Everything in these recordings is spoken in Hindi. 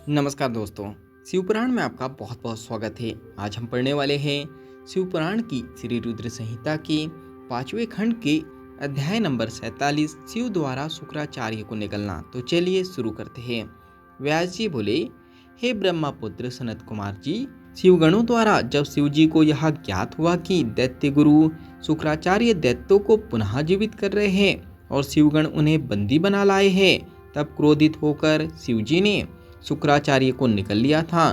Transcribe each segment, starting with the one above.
नमस्कार दोस्तों, शिवपुराण में आपका बहुत बहुत स्वागत है। आज हम पढ़ने वाले हैं शिवपुराण की श्री रुद्र संहिता के 5वें खंड के अध्याय नंबर 47 शिव द्वारा शुक्राचार्य को निगलना। तो चलिए शुरू करते हैं। व्यास जी बोले, हे ब्रह्मपुत्र सनत कुमार जी, शिवगणों द्वारा जब शिव जी को यह ज्ञात हुआ कि दैत्य गुरु शुक्राचार्य दैत्यों को पुनः जीवित कर रहे हैं और शिवगण उन्हें बंदी बना लाए हैं, तब क्रोधित होकर शिव जी ने शुक्राचार्य को निकल लिया था।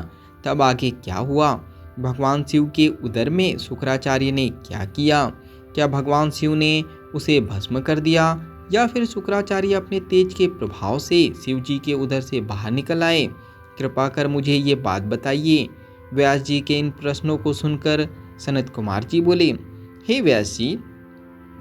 तब आगे क्या हुआ? भगवान शिव के उदर में शुक्राचार्य ने क्या किया? क्या भगवान शिव ने उसे भस्म कर दिया या फिर शुक्राचार्य अपने तेज के प्रभाव से शिव जी के उदर से बाहर निकल आए? कृपा कर मुझे ये बात बताइए। व्यास जी के इन प्रश्नों को सुनकर सनत कुमार जी बोले, हे व्यास जी,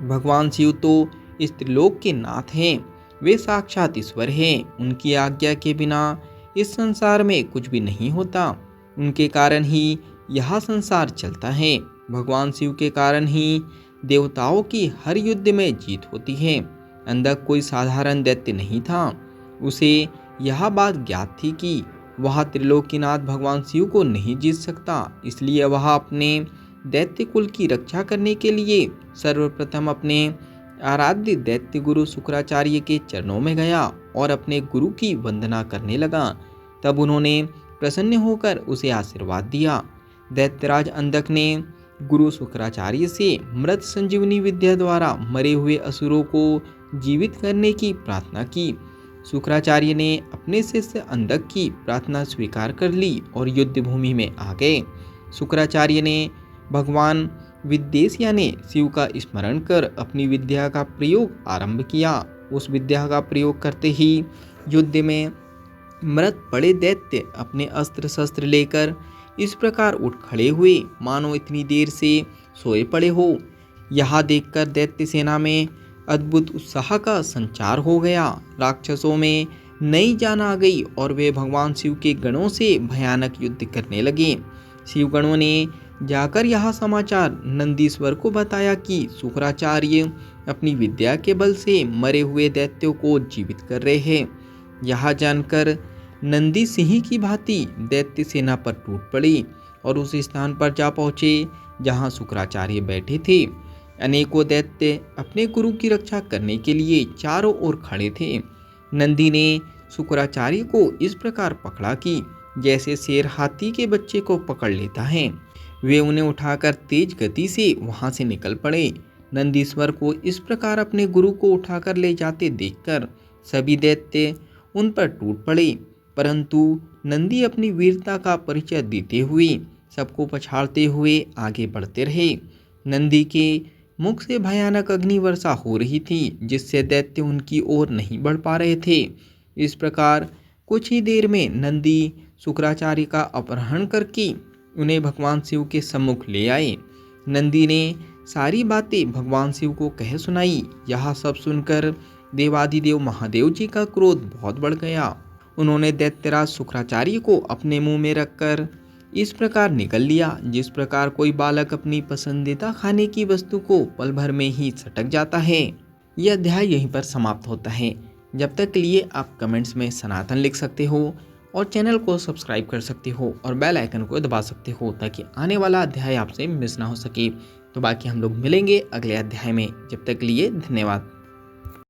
भगवान शिव तो इस त्रिलोक के नाथ हैं। वे साक्षात ईश्वर हैं। उनकी आज्ञा के बिना इस संसार में कुछ भी नहीं होता। उनके कारण ही यह संसार चलता है। भगवान शिव के कारण ही देवताओं की हर युद्ध में जीत होती है। अंधक कोई साधारण दैत्य नहीं था। उसे यह बात ज्ञात थी कि वह त्रिलोकीनाथ भगवान शिव को नहीं जीत सकता। इसलिए वह अपने दैत्य कुल की रक्षा करने के लिए सर्वप्रथम अपने आराध्य दैत्य गुरु शुक्राचार्य के चरणों में गया और अपने गुरु की वंदना करने लगा। तब उन्होंने प्रसन्न होकर उसे आशीर्वाद दिया। दैत्यराज अंधक ने गुरु शुक्राचार्य से मृत संजीवनी विद्या द्वारा मरे हुए असुरों को जीवित करने की प्रार्थना की। शुक्राचार्य ने अपने शिष्य अंधक की प्रार्थना स्वीकार कर ली और युद्ध भूमि में आ गए। शुक्राचार्य ने भगवान विद्येश्या ने शिव का स्मरण कर अपनी विद्या का प्रयोग आरंभ किया। उस विद्या का प्रयोग करते ही युद्ध में मृत पड़े दैत्य अपने अस्त्र शस्त्र लेकर इस प्रकार उठ खड़े हुए मानो इतनी देर से सोए पड़े हो। यह देखकर दैत्य सेना में अद्भुत उत्साह का संचार हो गया। राक्षसों में नई जान आ गई और वे भगवान शिव के गणों से भयानक युद्ध करने लगे। शिवगणों ने जाकर यह समाचार नंदीश्वर को बताया कि शुक्राचार्य अपनी विद्या के बल से मरे हुए दैत्यों को जीवित कर रहे हैं। यह जानकर नंदी सिंह की भांति दैत्य सेना पर टूट पड़ी और उस स्थान पर जा पहुंचे जहां शुक्राचार्य बैठे थे। अनेकों दैत्य अपने गुरु की रक्षा करने के लिए चारों ओर खड़े थे। नंदी ने शुक्राचार्य को इस प्रकार पकड़ा कि जैसे शेर हाथी के बच्चे को पकड़ लेता है। वे उन्हें उठाकर तेज गति से वहां से निकल पड़े। नंदीश्वर को इस प्रकार अपने गुरु को उठाकर ले जाते देखकर सभी दैत्य उन पर टूट पड़े, परंतु नंदी अपनी वीरता का परिचय देते हुए सबको पछाड़ते हुए आगे बढ़ते रहे। नंदी के मुख से भयानक अग्नि वर्षा हो रही थी, जिससे दैत्य उनकी ओर नहीं बढ़ पा रहे थे। इस प्रकार कुछ ही देर में नंदी शुक्राचार्य का अपहरण करके उन्हें भगवान शिव के सम्मुख ले आए। नंदी ने सारी बातें भगवान शिव को कह सुनाई। यह सब सुनकर देवाधिदेव महादेव जी का क्रोध बहुत बढ़ गया। उन्होंने दैत्यराज शुक्राचार्य को अपने मुंह में रखकर इस प्रकार निगल लिया, जिस प्रकार कोई बालक अपनी पसंदीदा खाने की वस्तु को पल भर में ही सटक जाता है। यह अध्याय यहीं पर समाप्त होता है। जब तक के लिए आप कमेंट्स में सनातन लिख सकते हो और चैनल को सब्सक्राइब कर सकते हो और बेल आइकन को दबा सकते हो ताकि आने वाला अध्याय आपसे मिस ना हो सके। तो बाकी हम लोग मिलेंगे अगले अध्याय में। जब तक के लिए धन्यवाद।